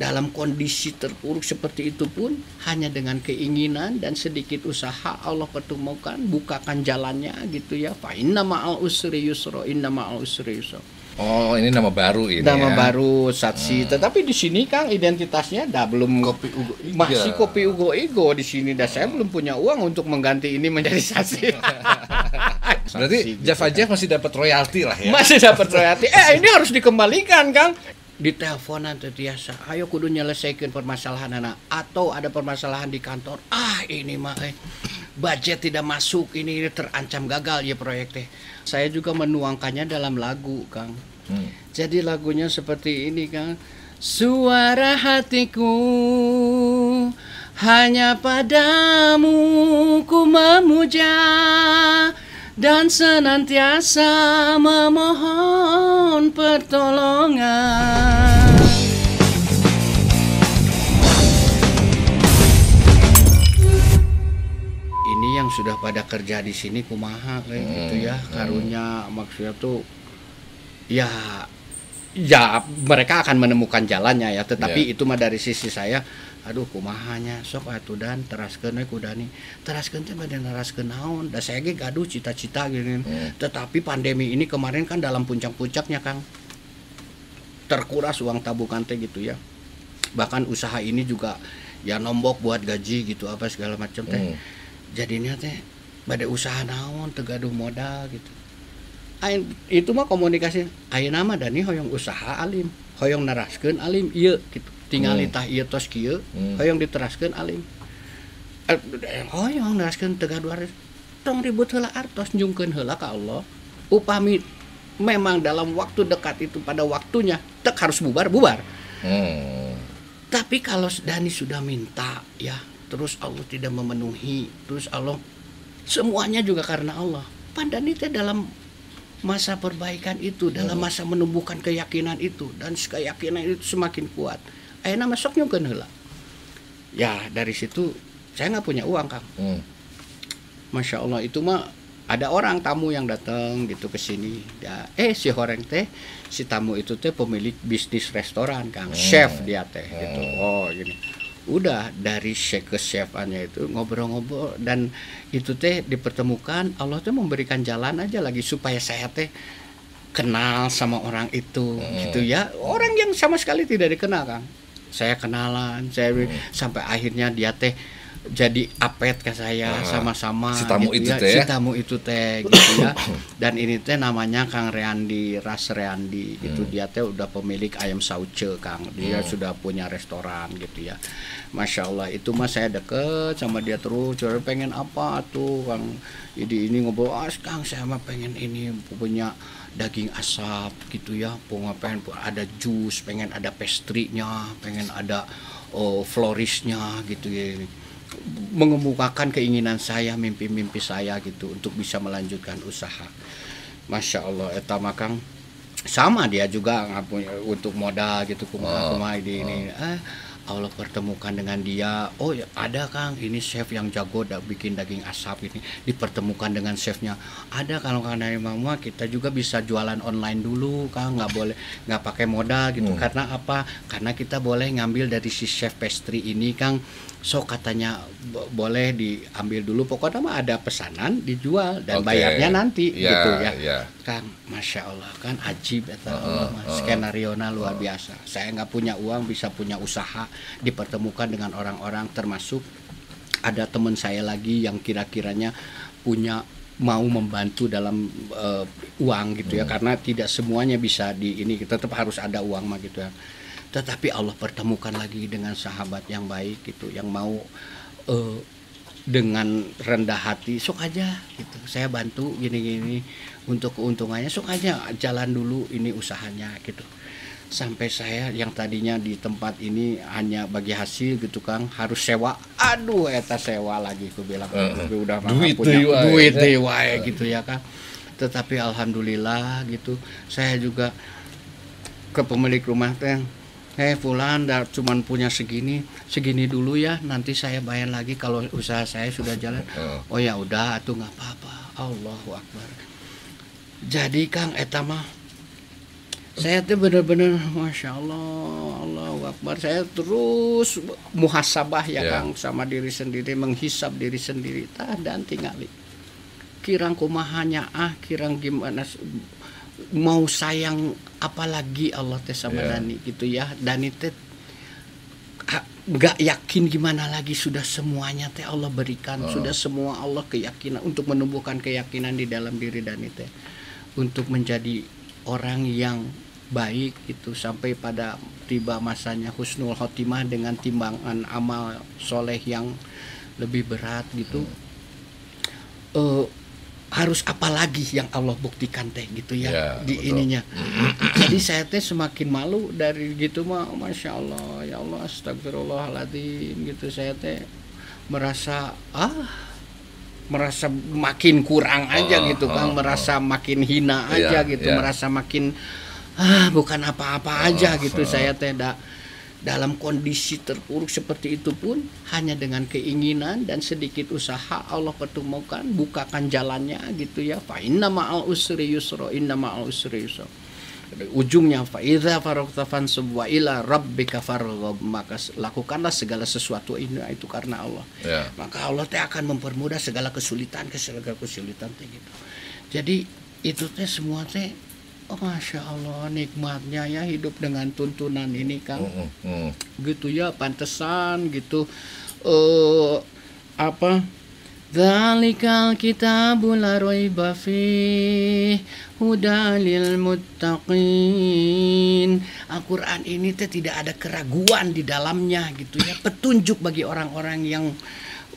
dalam kondisi terpuruk seperti itu pun hanya dengan keinginan dan sedikit usaha Allah pertemukan, bukakan jalannya gitu ya. Fa inna ma'al usri yusra, inna ma'al usri yusra. Oh, ini nama baru ini. Nama ya? baru Satsi. Tetapi di sini Kang identitasnya belum Kopi Ugo Igo. masih Kopi Ugo Igo di sini. Dan saya belum punya uang untuk mengganti ini menjadi Satsi. Berarti Java Jeff masih dapat royalti lah ya. Masih dapat royalti. Ini harus dikembalikan Kang. Di teleponan terbiasa, ayo kudu nyelesaikan permasalahan anak, atau ada permasalahan di kantor, ini mah budget tidak masuk, ini terancam gagal ya proyek teh. Saya juga menuangkannya dalam lagu Kang. Jadi lagunya seperti ini Kang. Suara hatiku hanya padamu ku memuja dan senantiasa memohon pertolongan. Ini yang sudah pada kerja di sini kumaha kayak gitu ya, karunya maksudnya tuh ya mereka akan menemukan jalannya ya, tetapi itu mah dari sisi saya, aduh kumahanya sok atuh dan teraskeun we ku Dani, teraskeun teh bade naraskeun naon, da saya ge gaduh cita-cita gini. Tetapi pandemi ini kemarin kan dalam puncak-puncaknya Kang, terkuras uang tabungan teh gitu ya, bahkan usaha ini juga ya nombok buat gaji gitu apa segala macam teh, jadinya teh bade usaha naon teu gaduh modal gitu. Itu mah komunikasi ayeuna mah Dani hoyong usaha alim, hoyong naraskeun alim ieu gitu, tinggal tah ieu tos kieu hoyong diteraskeun alim, hoyong naraskeun teu gaduh tong ribut heula artos njungkeun heula ka Allah. Upami memang dalam waktu dekat itu pada waktunya tek harus bubar. Tapi kalau Dani sudah minta ya, terus Allah tidak memenuhi, terus Allah semuanya juga karena Allah. Pandani teh dalam masa perbaikan itu, dalam masa menumbuhkan keyakinan itu, dan keyakinan itu semakin kuat. Ayeuna mah sok nyungkeun heula. Ya dari situ saya nggak punya uang Kang. Masya Allah, itu mah ada orang tamu yang datang gitu ke sini. Ya, si horeng teh, si tamu itu teh pemilik bisnis restoran Kang, chef dia teh gitu. Oh gini. Udah dari chef ke chefannya itu ngobrol-ngobrol, dan itu teh dipertemukan, Allah tuh memberikan jalan aja lagi supaya saya teh kenal sama orang itu gitu ya, orang yang sama sekali tidak dikenal Kang. Saya kenalan, sampai akhirnya dia teh jadi apet ke saya, sama-sama si tamu gitu itu ya, teh si tamu itu teh gitu ya. Dan ini teh namanya Kang Reandi, Ras Reandi gitu. Dia teh udah pemilik ayam sauce Kang. Dia sudah punya restoran gitu ya. Masya Allah, itu mah saya deket sama dia terus. Coba pengen apa tuh Kang? Ini ngobrol, Kang saya mah pengen ini punya daging asap gitu ya. Pengen ada jus, pengen ada pastry-nya, pengen ada florisnya gitu ya. Mengemukakan keinginan saya, mimpi-mimpi saya gitu untuk bisa melanjutkan usaha. Masya Allah, eta mah Kang sama dia juga nggak punya untuk modal gitu kumaha ini. Allah pertemukan dengan dia. Oh ya, ada Kang, ini chef yang jago bikin daging asap ini, dipertemukan dengan chefnya. Ada kalau karena mama kita juga bisa jualan online dulu Kang, nggak pakai modal gitu. Karena apa? Karena kita boleh ngambil dari si chef pastry ini Kang. So katanya boleh diambil dulu, pokoknya mah ada pesanan dijual dan bayarnya nanti gitu ya. Kang, Masya Allah kan ajib eta skenario-na luar biasa. Saya nggak punya uang bisa punya usaha, dipertemukan dengan orang-orang, termasuk ada teman saya lagi yang kira-kiranya punya mau membantu dalam uang gitu ya, karena tidak semuanya bisa ini, tetap harus ada uang mah gitu ya. Tetapi Allah pertemukan lagi dengan sahabat yang baik gitu, yang mau dengan rendah hati, sok aja gitu, saya bantu gini-gini untuk keuntungannya, sok aja jalan dulu ini usahanya gitu. Sampai saya yang tadinya di tempat ini hanya bagi hasil gitu Kang, harus sewa, aduh eta sewa lagi aku bilang, udah punya duit wae gitu ya Kang. Tetapi alhamdulillah gitu, saya juga ke pemilik rumah teh, Fulan cuman punya segini dulu ya, nanti saya bayar lagi kalau usaha saya sudah jalan. Oh ya udah, atuh nggak apa-apa. Allahu Akbar. Jadi Kang eta mah Saya tuh bener-bener Masya Allah, Allahu Akbar. Saya terus muhasabah ya Kang sama diri sendiri, menghisab diri sendiri. Dan tingali. Kirang kumahanya kirang gimana mau sayang apalagi Allah teh sama Dani gitu ya. Dani teh nggak yakin gimana lagi, sudah semuanya teh Allah berikan, sudah semua Allah keyakinan untuk menumbuhkan keyakinan di dalam diri Dani teh untuk menjadi orang yang baik itu sampai pada tiba masanya husnul khotimah dengan timbangan amal soleh yang lebih berat gitu. Harus apalagi yang Allah buktikan teh gitu ya di betul. Ininya. Jadi saya teh semakin malu dari gitu mah, Masya Allah, ya Allah, astagfirullahaladzim gitu. Saya teh merasa makin kurang aja gitu Kang, merasa makin hina aja gitu, merasa makin bukan apa-apa aja gitu. Saya teh dalam kondisi terpuruk seperti itu pun hanya dengan keinginan dan sedikit usaha Allah pertemukan, bukakan jalannya gitu ya. Fa inna ma'al usri yusra, inna ma'al usri yusra. Ujungnya fa idza faragta fansub wa ila rabbika farghab, maka lakukanlah segala sesuatu ini itu karena Allah. Maka Allah teh akan mempermudah segala kesulitan teh gitu. Jadi itu teh semua teh Masya Allah nikmatnya ya hidup dengan tuntunan ini Kang. Gitu ya, pantesan gitu Dzalikal kitabul la raiba fih hudalil muttaqin. Al-Qur'an ini teh tidak ada keraguan di dalamnya gitu ya, petunjuk bagi orang-orang yang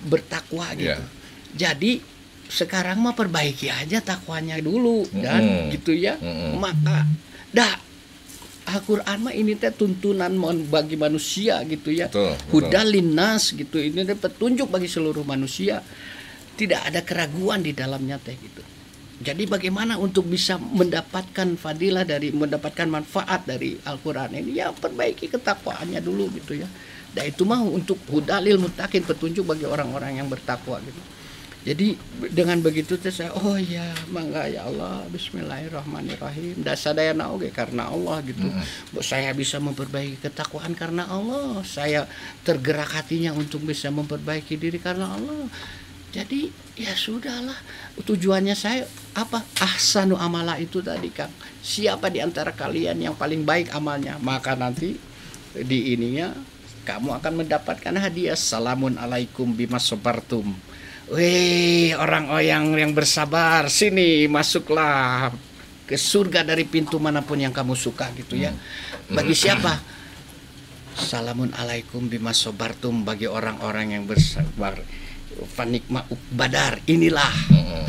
bertakwa gitu. Jadi sekarang mah perbaiki aja takwanya dulu dan gitu ya. Maka Al-Qur'an mah ini teh tuntunan bagi manusia gitu ya. Hudalin nas gitu. Ini teh petunjuk bagi seluruh manusia. Tidak ada keraguan di dalamnya teh gitu. Jadi bagaimana untuk bisa mendapatkan fadilah mendapatkan manfaat dari Al-Qur'an ini, ya perbaiki ketakwaannya dulu gitu ya. Dan itu mah untuk hudalil muttaqin, petunjuk bagi orang-orang yang bertakwa gitu. Jadi dengan begitu teh saya mangga ya Allah, bismillahirrahmanirrahim. Da sadayana oge karena Allah gitu. Saya bisa memperbaiki ketakwaan karena Allah. Saya tergerak hatinya untuk bisa memperbaiki diri karena Allah. Jadi ya sudahlah, tujuannya saya apa? Ahsanu amala itu tadi Kang. Siapa di antara kalian yang paling baik amalnya, maka nanti di ininya kamu akan mendapatkan hadiah. Salamun alaikum bimas sabartum. Wih, orang-orang yang bersabar, sini masuklah ke surga dari pintu manapun yang kamu suka gitu ya. Bagi siapa? Salamun alaikum bimas sabartum, bagi orang-orang yang bersabar. Fanikma badar, inilah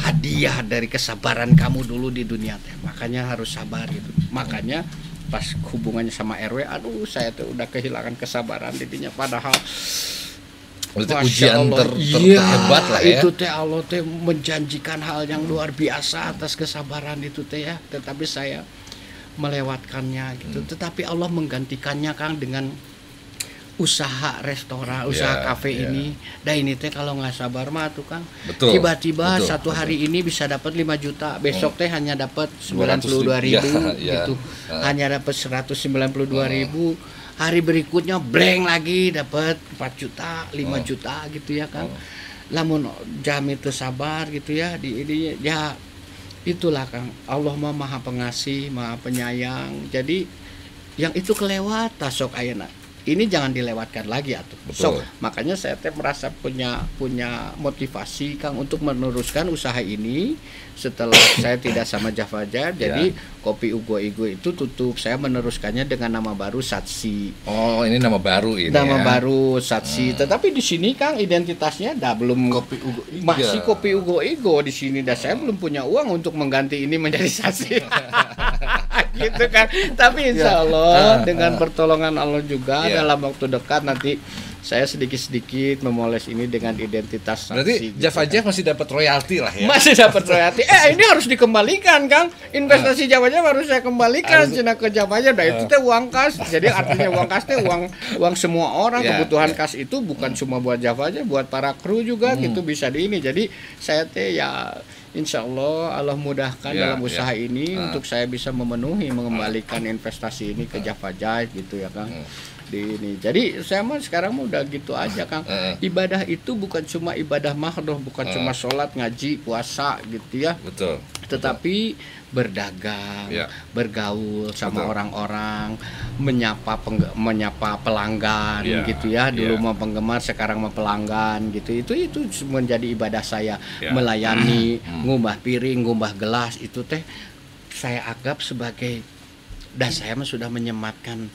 hadiah dari kesabaran kamu dulu di dunia teh. Makanya harus sabar gitu. Makanya pas hubungannya sama RW, saya tuh udah kehilangan kesabaran didinya, padahal ujian terhebat lah ya. Itu teh Allah teh menjanjikan hal yang luar biasa atas kesabaran itu teh ya. Tetapi saya melewatkannya gitu. Tetapi Allah menggantikannya Kang dengan usaha restoran, usaha kafe ini. Dan ini teh kalau nggak sabar mah tuh Kang. Tiba-tiba satu hari ini bisa dapat 5 juta, besok teh hanya dapat 92.000 gitu. Hanya dapat 192.000. Hari berikutnya blank lagi dapat 4 juta, 5 juta gitu ya Kang. Lamun jam itu sabar gitu ya ini ya itulah Kang. Allah mah Maha Pengasih, Maha Penyayang. Jadi yang itu kelewat tasok ayeuna. Ini jangan dilewatkan lagi atuh. Makanya saya teh merasa punya motivasi Kang untuk meneruskan usaha ini setelah saya tidak sama Jafajar. Jadi Kopi Ugo Igo itu tutup. Saya meneruskannya dengan nama baru Satsi. Oh, ini nama baru ini. Nama baru Satsi. Tetapi di sini Kang identitasnya belum Kopi Ugo Igo. Masih Kopi Ugo Igo di sini. Dan saya belum punya uang untuk mengganti ini menjadi Satsi. Gitu kan. Tapi insya Allah dengan pertolongan Allah juga dalam waktu dekat nanti saya sedikit-sedikit memoles ini dengan identitas. Berarti Jafajar masih dapat royalti lah ya. Masih dapat royalti. Ini harus dikembalikan Kang. Investasi Jafajar harus saya kembalikan ke Jafajar. Nah itu teh uang kas. Jadi artinya uang kas teh uang semua orang. Kebutuhan kas itu bukan cuma buat Jafajar, buat para kru juga gitu bisa di ini. Jadi saya teh Insya Allah mudahkan Ya, dalam usaha ini Ah. untuk saya bisa memenuhi mengembalikan investasi ini ke Java Jive gitu ya Kang. Di ini. Jadi saya mah sekarang mah udah gitu aja Kang. Ibadah itu bukan cuma ibadah mahdoh, bukan cuma sholat, ngaji, puasa gitu ya. Betul. Tetapi berdagang, Ya. bergaul sama Betul. orang-orang, menyapa pelanggan Ya, gitu ya. Dulu ya. mah penggemar, sekarang mah pelanggan gitu. Itu menjadi ibadah saya. Ya. Melayani, ngubah piring, ngubah gelas itu teh saya anggap sebagai, dan saya mah sudah menyematkan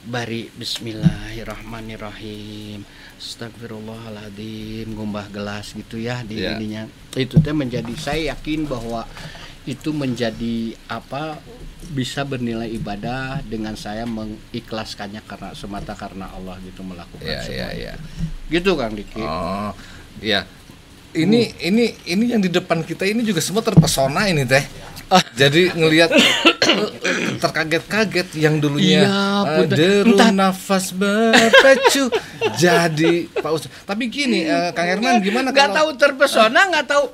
bari bismillahirrahmanirrahim, astagfirullahaladzim, ngumbah gelas gitu ya di Ya. ininya. Itu teh menjadi, saya yakin bahwa itu menjadi apa, bisa bernilai ibadah dengan saya mengikhlaskannya semata karena Allah gitu, melakukan Ya, semua ya, ya. gitu Kang Diki. Oh, iya. Ini yang di depan kita ini juga semua terpesona ini teh. Jadi ngelihat terkaget-kaget yang dulunya Iya, deru entah- nafas berpecu jadi Pak Ustaz. Tapi gini, Kang Herman gimana Nggak kalau tahu terpesona, nggak tahu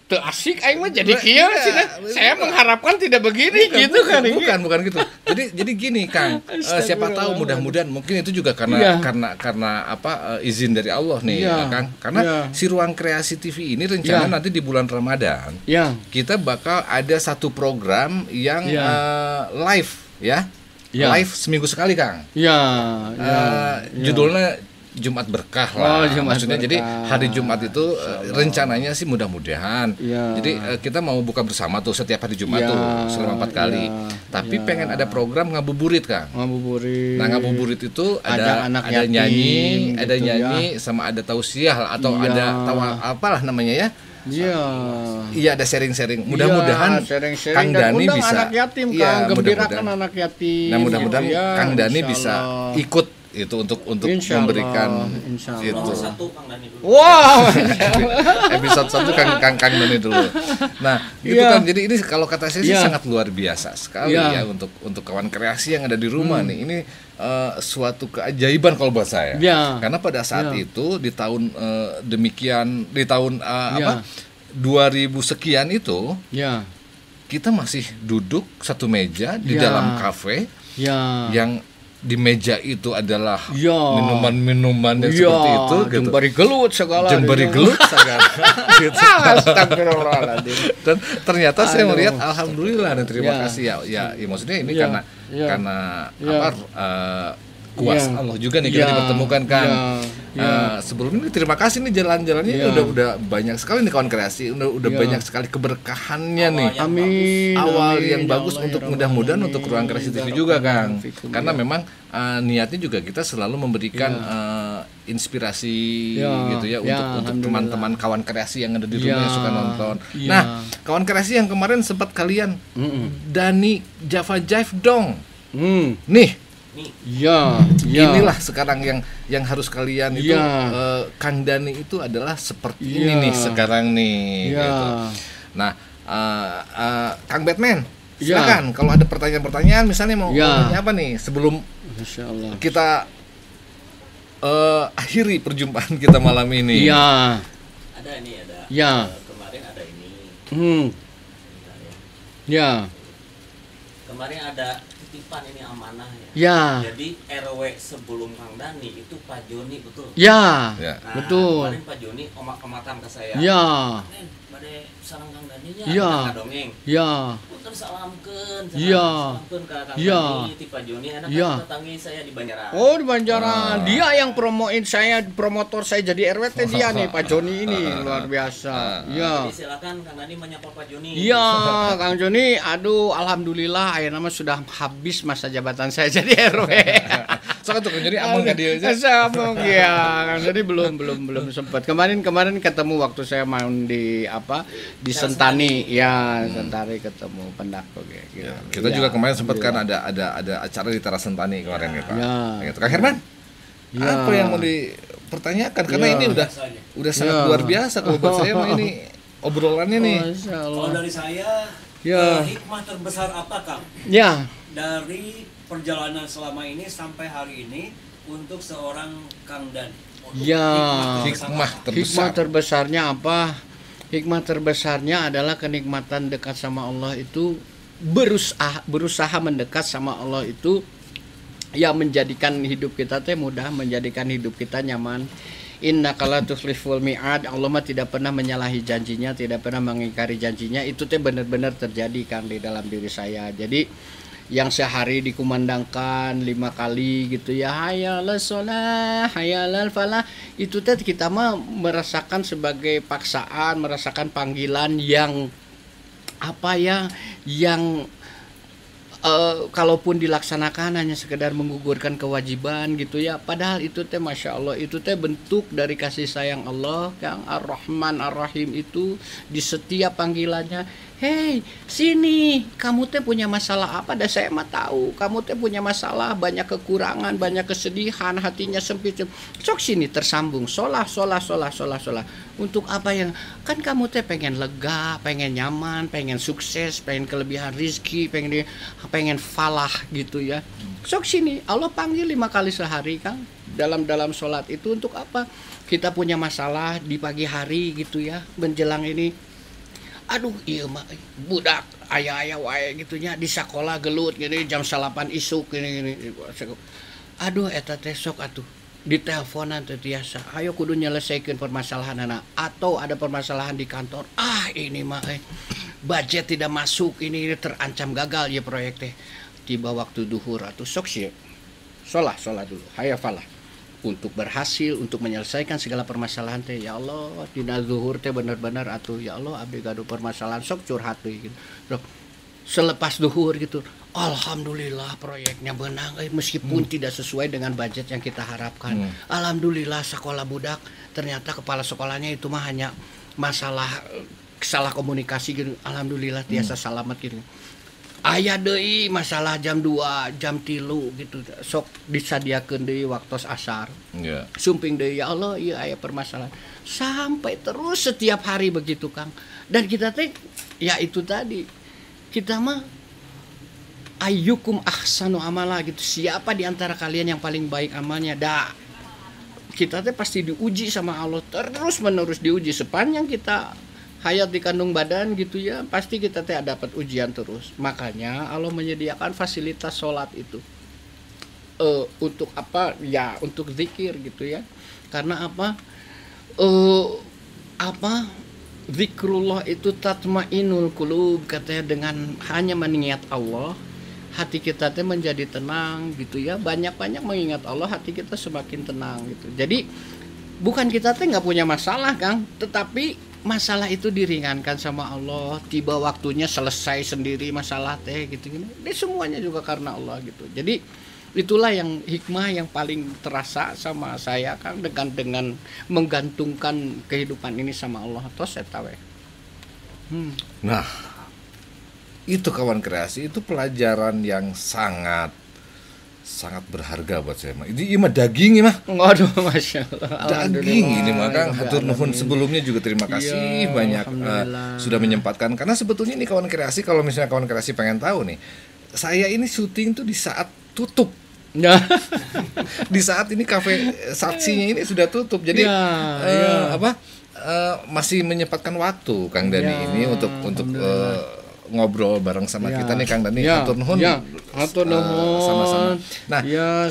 teu asik aing mah jadi kieu Iya, cenah. Saya mengharapkan tidak begini gitu kan. bukan gitu. Jadi gini Kang, siapa tahu mudah-mudahan mungkin itu juga karena Iya. karena apa izin dari Allah nih Iya. Kang. Karena Iya. si Ruang Kreasi TV ini rencana Iya. nanti di bulan Ramadan Ya. kita bakal ada satu program yang Iya. live ya. Iya. Live seminggu sekali Kang. Ya, Judulnya Jumat Berkah lah. Oh, Jumat Maksudnya Berkah. jadi hari Jumat itu rencananya sih mudah-mudahan. Iya. Jadi kita mau buka bersama tuh setiap hari Jumat Iya, tuh selama 4 kali. iya, Tapi iya. pengen ada program ngabuburit Kang. ngabuburit. Nah ngabuburit itu Ada anak ada yatim, nyanyi, gitu ada ya. nyanyi sama ada tausiah atau Iya. ada apalah namanya ya. Iya. Iya ada sharing-sharing. Mudah-mudahan Iya, sharing-sharing Kang dan Dani undang bisa. anak yatim, Iya, Kang, gembirakan mudah-mudahan. anak yatim. Nah mudah-mudahan gitu ya, Kang Dani insya bisa Allah. ikut itu untuk Insya Allah, memberikan insya itu. Allah. Satu Kang Dani dulu. Wow. Episode 1 Kang Dani dulu. Nah, itu Iya. kan jadi ini kalau kata saya sih Iya. sangat luar biasa sekali Iya. ya untuk kawan kreasi yang ada di rumah nih. Ini suatu keajaiban kalau buat saya. Iya. Karena pada saat Iya. itu di tahun demikian di tahun Iya. 2000 sekian itu Ya. kita masih duduk satu meja di Iya. dalam kafe Ya. yang di meja itu adalah Iya. minuman-minuman yang Iya, seperti itu gitu. jembari gelut segala. Jembari gelut segala gitu. Astagfirullahaladzim. Dan ternyata saya Aduh. melihat alhamdulillah dan terima Ya. kasih ya maksudnya ini Ya. karena Ya. karena Ya. apa kuasa Ya. Allah juga nih kita Ya. dipertemukan Kang. Ya. Sebelum ini terima kasih nih jalan-jalannya Ya. udah banyak sekali nih kawan kreasi udah Ya. banyak sekali keberkahannya nih. Amin. Awal amin, yang ya bagus Allah, untuk ya mudah-mudahan Rabbal untuk alamin. Ruang Kreasi TV Ya juga Rabbal Kang. alamin. Karena memang niatnya juga kita selalu memberikan inspirasi Ya, gitu ya ya, untuk alhamdulillah. teman-teman kawan kreasi yang ada di rumah Ya, yang suka nonton. ya. Nah, kawan kreasi yang kemarin sempat kalian Dani Java Jive dong. Nih, Ya, ya. inilah sekarang yang harus kalian itu Ya. Kang Dani itu adalah seperti Ya. ini nih sekarang nih Ya. gitu. Nah, Kang Batman, Ya. silakan kalau ada pertanyaan-pertanyaan misalnya mau Ya. nanya apa nih sebelum Masya Allah. kita akhiri perjumpaan kita malam ini. Ya, Ada ini ada. Ya. Kemarin ada ini. hmm, ya, Kemarin ada titipan ini amanah ya. ya, Jadi RW sebelum Kang Dani itu Pak Joni betul. ya, Ya. Nah, betul. Kemarin Pak Joni omak-omakan ke saya. Ya, Bade sareng Kang Dani nya. Ya. Dongeng. ya, Puter salamkeun. Ya. Salamkeun ka Kang Ya. Dani ti Pak Joni anak Ya. datangi saya di Banjaran. oh di Banjaran, dia yang promoin saya, promotor saya jadi RWT dia nih, Pak Joni ini luar biasa. Ya, Jadi silakan Kang Dani menyapa Pak Joni. iya, Kang Joni, aduh, alhamdulillah, akhirnya mah sudah habis masa jabatan saya jadi RW. Soalnya tuh jadi aman nggak dia aja. Sama ya, jadi belum sempat. Kemarin ketemu waktu saya main di di Sentani, ya Sentani ketemu pendako gitu. Kita juga kemarin sempat kan ada acara di Teras Sentani kemarin ya Pak. Ya. Gitu. Kang Herman, Ya. apa yang mau dipertanyakan? Karena Ya. ini udah sangat Ya. luar biasa kalau buat saya mah ini obrolannya nih. Masya Kalau Allah. dari saya, Ya. hikmah terbesar apa Kang Ya, dari perjalanan selama ini sampai hari ini untuk seorang Kang Dani? ya. Hikmah Hikmah terbesar. terbesarnya apa? Hikmah terbesarnya adalah kenikmatan dekat sama Allah itu berusaha mendekat sama Allah itu yang menjadikan hidup kita teh mudah, menjadikan hidup kita nyaman. Inna kala tukhliful mi'ad, Allah mah tidak pernah menyalahi janjinya, tidak pernah mengingkari janjinya. Itu teh benar-benar terjadi kan di dalam diri saya. Jadi yang sehari dikumandangkan 5 kali gitu ya, hayalal sholah, hayalal falah, itu teh kita mah merasakan sebagai paksaan, merasakan panggilan yang apa ya, yang kalaupun dilaksanakan hanya sekedar menggugurkan kewajiban gitu ya, padahal itu teh masya Allah, itu teh bentuk dari kasih sayang Allah yang Ar-Rahman Ar-Rahim itu di setiap panggilannya. Hei, sini, kamu teh punya masalah apa? Dan saya mah tahu, kamu teh punya masalah, banyak kekurangan, banyak kesedihan, hatinya sempit. Sok sini tersambung, sholah. Untuk apa yang kan kamu teh pengen lega, pengen nyaman, pengen sukses, pengen kelebihan rizki, pengen falah gitu ya. Sok sini, Allah panggil 5 kali sehari kan. Dalam sholat itu untuk apa? Kita punya masalah di pagi hari gitu ya, menjelang ini. Aduh iya mah budak ayah wae gitunya di sekolah gelut gini jam 8 isuk gini. Aduh eta teh sok atuh diteleponan teh tiasa. Ayo kudu nyelesaikeun permasalahan anak atau ada permasalahan di kantor. Ini mah budget tidak masuk, ini terancam gagal ya proyek teh. Tiba waktu duhur atuh sok sih. Sholat dulu. Hayafalah. Untuk berhasil, untuk menyelesaikan segala permasalahan teh, ya Allah dina zuhur teh benar-benar atuh ya Allah abdi gaduh permasalahan sok curhat teh gitu. Selepas zuhur gitu, alhamdulillah proyeknya menang meskipun tidak sesuai dengan budget yang kita harapkan. Alhamdulillah sekolah budak ternyata kepala sekolahnya itu mah hanya masalah salah komunikasi gitu. Alhamdulillah tiasa selamat gitu. Aya deui masalah jam 2, jam 3 gitu. Sok disadiakeun deui waktu asar. Yeah. Sumping deui ya Allah, ieu aya permasalahan. Sampai terus setiap hari begitu, Kang. Dan kita teh ya itu tadi. Kita mah ayyukum ahsanu amala gitu. Siapa di antara kalian yang paling baik amalnya? Kita teh pasti diuji sama Allah, terus-menerus diuji sepanjang kita hayat di kandung badan gitu ya, pasti kita teh dapat ujian terus. Makanya Allah menyediakan fasilitas sholat itu untuk apa ya, untuk zikir gitu ya. Karena apa zikrullah itu tatmainul qulub, katanya dengan hanya mengingat Allah hati kita teh menjadi tenang gitu ya. Banyak-banyak mengingat Allah hati kita semakin tenang gitu. Jadi bukan kita teh nggak punya masalah Kang, tetapi masalah itu diringankan sama Allah, tiba waktunya selesai sendiri masalah teh gitu-gitu. Ini semuanya juga karena Allah gitu. Jadi itulah yang hikmah yang paling terasa sama saya Kang, dengan menggantungkan kehidupan ini sama Allah atau setawe. Nah, itu kawan kreasi itu pelajaran yang sangat berharga buat saya mah. Ini mah daging mah. Waduh, masya Allah. Daging ini mah Kang. Hatur nuhun sebelumnya juga terima kasih banyak sudah menyempatkan. Karena sebetulnya ini kawan kreasi, kalau misalnya kawan kreasi pengen tahu nih, saya ini syuting tuh di saat tutup. Di saat ini kafe saksinya ini sudah tutup. Jadi masih menyempatkan waktu Kang Dani ini untuk ngobrol bareng sama kita nih Kang Dani. Hatur nuhun. Hatur nuhun. Sama-sama. Nah,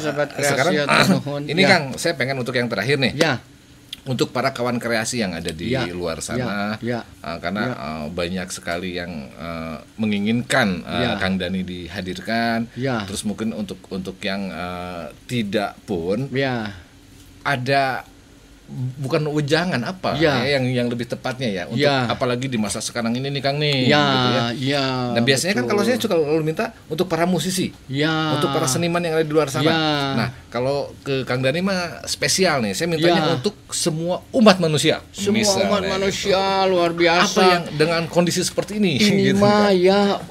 sahabat kreasi, sekarang ini ya. Kang, saya pengen untuk yang terakhir nih. Ya. Untuk para kawan kreasi yang ada di luar sana, karena banyak sekali yang menginginkan Kang Dani dihadirkan. Terus mungkin untuk yang tidak pun ada bukan ujangan apa yang lebih tepatnya ya untuk apalagi di masa sekarang ini nih Kang nih gitu ya. Dan biasanya kan kalau saya suka lalu minta untuk para musisi, untuk para seniman yang ada di luar sana. Nah, kalau ke Kang Dani mah spesial nih, saya mintanya untuk semua umat manusia. Semua umat manusia luar biasa. Apa yang dengan kondisi seperti ini? Ini gitu, mah kan?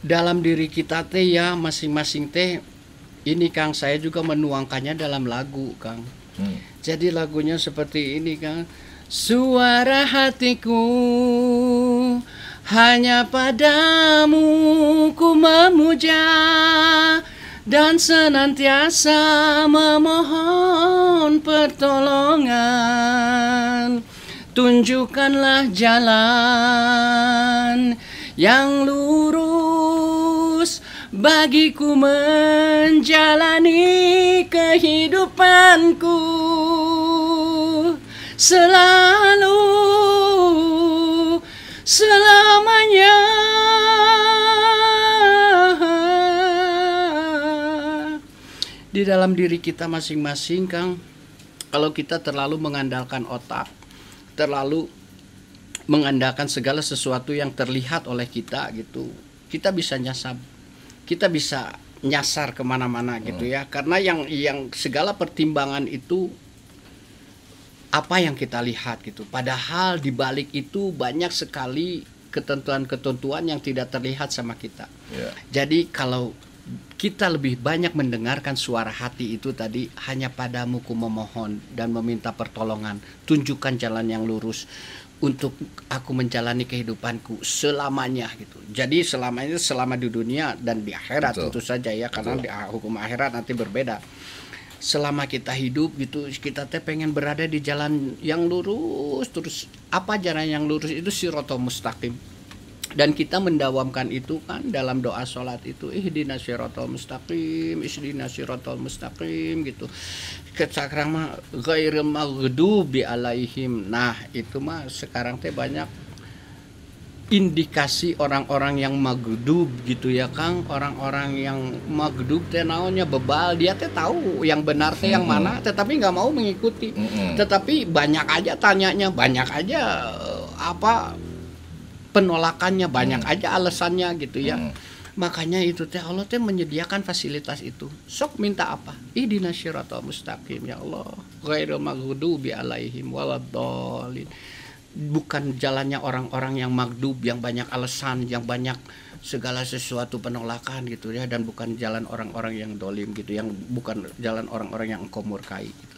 Dalam diri kita teh ya masing-masing teh ini Kang, saya juga menuangkannya dalam lagu Kang. Jadi lagunya seperti ini Kang. Suara hatiku hanya padamu ku memuja dan senantiasa memohon pertolongan. tunjukkanlah jalan yang lurus bagiku menjalani kehidupanku selalu selamanya. Di dalam diri kita masing-masing, Kang, kalau kita terlalu mengandalkan otak, terlalu mengandalkan segala sesuatu yang terlihat oleh kita gitu, kita bisa nyasar kemana-mana gitu ya, karena yang segala pertimbangan itu apa yang kita lihat gitu, padahal di balik itu banyak sekali ketentuan-ketentuan yang tidak terlihat sama kita. Jadi kalau kita lebih banyak mendengarkan suara hati itu tadi, hanya padamu ku memohon dan meminta pertolongan, tunjukkan jalan yang lurus untuk aku menjalani kehidupanku selamanya gitu. Jadi selamanya selama di dunia dan di akhirat. Betul. Tentu saja ya, karena di hukum akhirat nanti berbeda. Selama kita hidup gitu, kita teh pengen berada di jalan yang lurus terus. Apa jalan yang lurus itu? Siratal mustaqim. Dan kita mendawamkan itu kan dalam doa sholat itu, ihdinas siratal mustaqim, ihdinas siratal mustaqim gitu. Sekarang mah ghairil maghdubi alaihim. Nah itu mah sekarang teh banyak indikasi orang-orang yang maghdub gitu ya Kang. Orang-orang yang maghdub teh naonnya bebal, dia teh tahu yang benar teh yang mana, tetapi nggak mau mengikuti. Tetapi banyak aja tanyanya, banyak aja penolakannya, banyak aja alasannya gitu ya. Makanya itu teh Allah teh menyediakan fasilitas itu. Sok minta apa? Ihdinas siratal mustaqim ya Allah. Ghairil maghdubi alaihim waladdallin. Bukan jalannya orang-orang yang maghdub, yang banyak alasan, yang banyak segala sesuatu penolakan gitu ya, dan bukan jalan orang-orang yang dolim gitu, yang bukan jalan orang-orang yang engkau murkai gitu.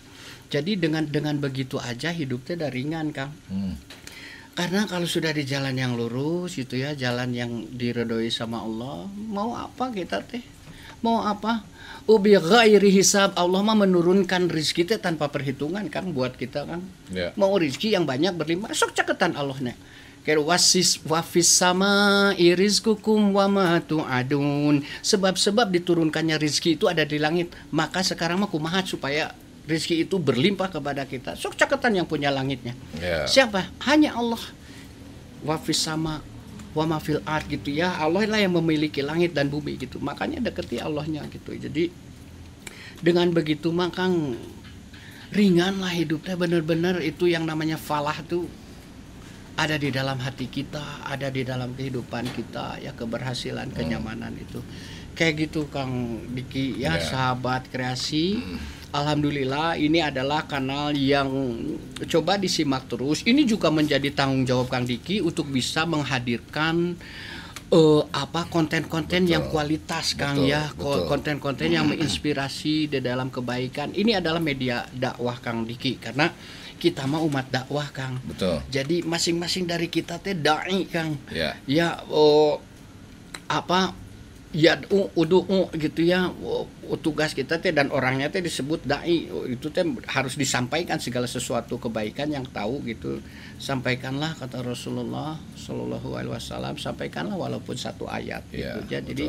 Jadi dengan begitu aja hidupnya udah ringan Kang. Karena kalau sudah di jalan yang lurus gitu ya, jalan yang diridhoi sama Allah, mau apa kita teh? Mau apa? Ubi ghairi hisab, Allah mah menurunkan rezeki teh tanpa perhitungan Kang buat kita Kang. Mau rezeki yang banyak berlimpah, sok caketan Allahnya. Kayak wafis sama irizkukum wa ma tu'adun. Sebab diturunkannya rezeki itu ada di langit. Maka sekarang mah kumaha supaya rezeki itu berlimpah kepada kita. Sok caketan yang punya langitnya. Siapa? Hanya Allah. Wafis sama wa ma fil ard gitu ya. Allah lah yang memiliki langit dan bumi gitu. Makanya deketi Allahnya gitu. Jadi dengan begitu maka ringan lah hidupnya, benar-benar itu yang namanya falah tuh ada di dalam hati kita, ada di dalam kehidupan kita ya, keberhasilan, kenyamanan itu. Kayak gitu Kang Diki ya, sahabat kreasi. Alhamdulillah ini adalah kanal yang coba disimak terus. Ini juga menjadi tanggung jawab Kang Diki untuk bisa menghadirkan konten-konten yang kualitas Kang ya, konten-konten yang menginspirasi di dalam kebaikan. Ini adalah media dakwah Kang Diki, karena kita mah umat dakwah Kang. Jadi masing-masing dari kita teh dai Kang. Gitu ya, tugas kita teh dan orangnya teh disebut dai. Itu teh harus disampaikan segala sesuatu kebaikan yang tahu gitu. Sampaikanlah, kata Rasulullah Shallallahu Alaihi Wasallam, sampaikanlah walaupun satu ayat gitu. Jadi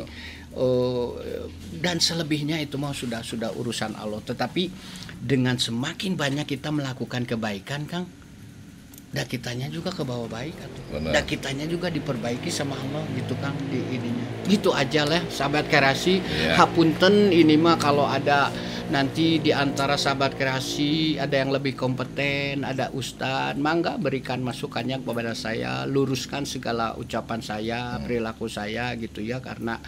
dan selebihnya itu mah sudah urusan Allah. Tetapi dengan semakin banyak kita melakukan kebaikan Kang, dah kitanya juga ke bawah baik atau dah kitanya juga diperbaiki sama Allah gitu Kang, di ininya gitu aja lah sahabat kreasi. Hapunten ini mah kalau ada nanti di antara sahabat kreasi ada yang lebih kompeten, ada ustadz, mangga berikan masukannya kepada saya, luruskan segala ucapan saya, perilaku saya gitu ya, karena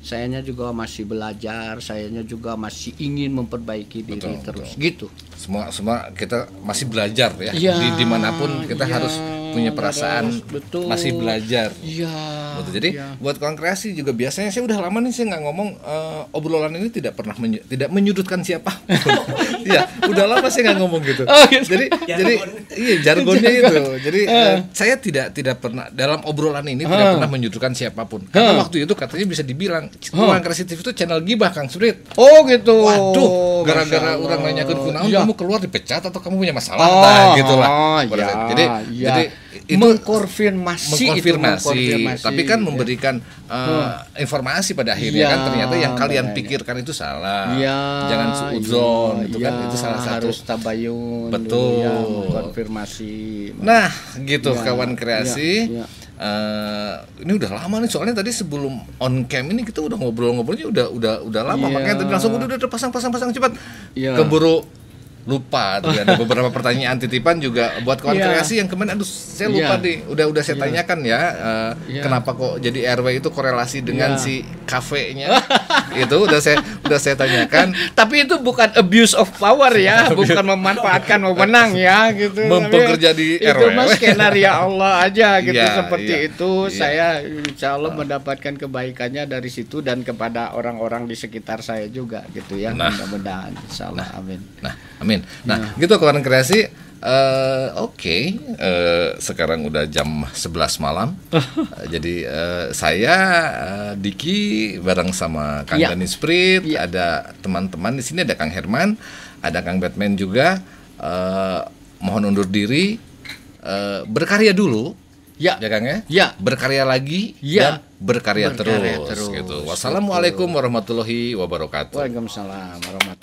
sayanya juga masih belajar, sayanya juga masih ingin memperbaiki diri terus gitu. Semua kita masih belajar ya, dimanapun kita harus punya perasaan masih belajar. Jadi buat kawan kreasi juga biasanya saya udah lama nih saya nggak ngomong, obrolan ini tidak pernah tidak menyudutkan siapa. Udah lama saya nggak ngomong gitu. Jadi jargonnya itu. Jadi saya tidak pernah dalam obrolan ini tidak pernah menyudutkan siapapun. Karena waktu itu katanya bisa dibilang sekarang Kawan Kreasi TV itu channel gibah Kang Surit. Oh gitu. Waduh, gara-gara orang nanyakeun kunaon kamu keluar dipecat atau kamu punya masalah, nah gitulah. Jadi itu mengkonfirmasi. Tapi kan memberikan informasi pada akhirnya kan ternyata yang kalian pikirkan itu salah. Jangan suudzon, itu kan itu salah satu. Harus tabayun. Betul. Konfirmasi. Nah, gitu Kawan Kreasi. Ini udah lama nih, soalnya tadi sebelum on cam ini kita udah ngobrolnya udah lama, makanya tadi langsung udah pasang cepat. Keburu lupa tuh, ada beberapa pertanyaan titipan juga buat Kawan Kreasi yang kemarin saya lupa nih, udah saya tanyakan ya, kenapa kok jadi RW itu korelasi dengan si kafenya. Itu udah saya tanyakan. Tapi itu bukan abuse of power ya, bukan memanfaatkan wewenang ya gitu. Mempekerja di RW. Itu mah skenario Allah aja gitu, seperti itu. Saya insya Allah mendapatkan kebaikannya dari situ dan kepada orang-orang di sekitar saya juga gitu ya. Mudah-mudahan insya Allah, amin. Amin. Nah, gitu Kawan Kreasi. Oke. Sekarang udah jam 11 malam. Jadi saya Diki bareng sama Kang Dani Sprit, ada teman-teman di sini, ada Kang Herman, ada Kang Batman juga. Mohon undur diri. Berkarya dulu. Ya Kang ya. Berkarya lagi dan berkarya terus gitu. Wassalamualaikum warahmatullahi wabarakatuh. Waalaikumsalam warahmatullahi wabarakatuh.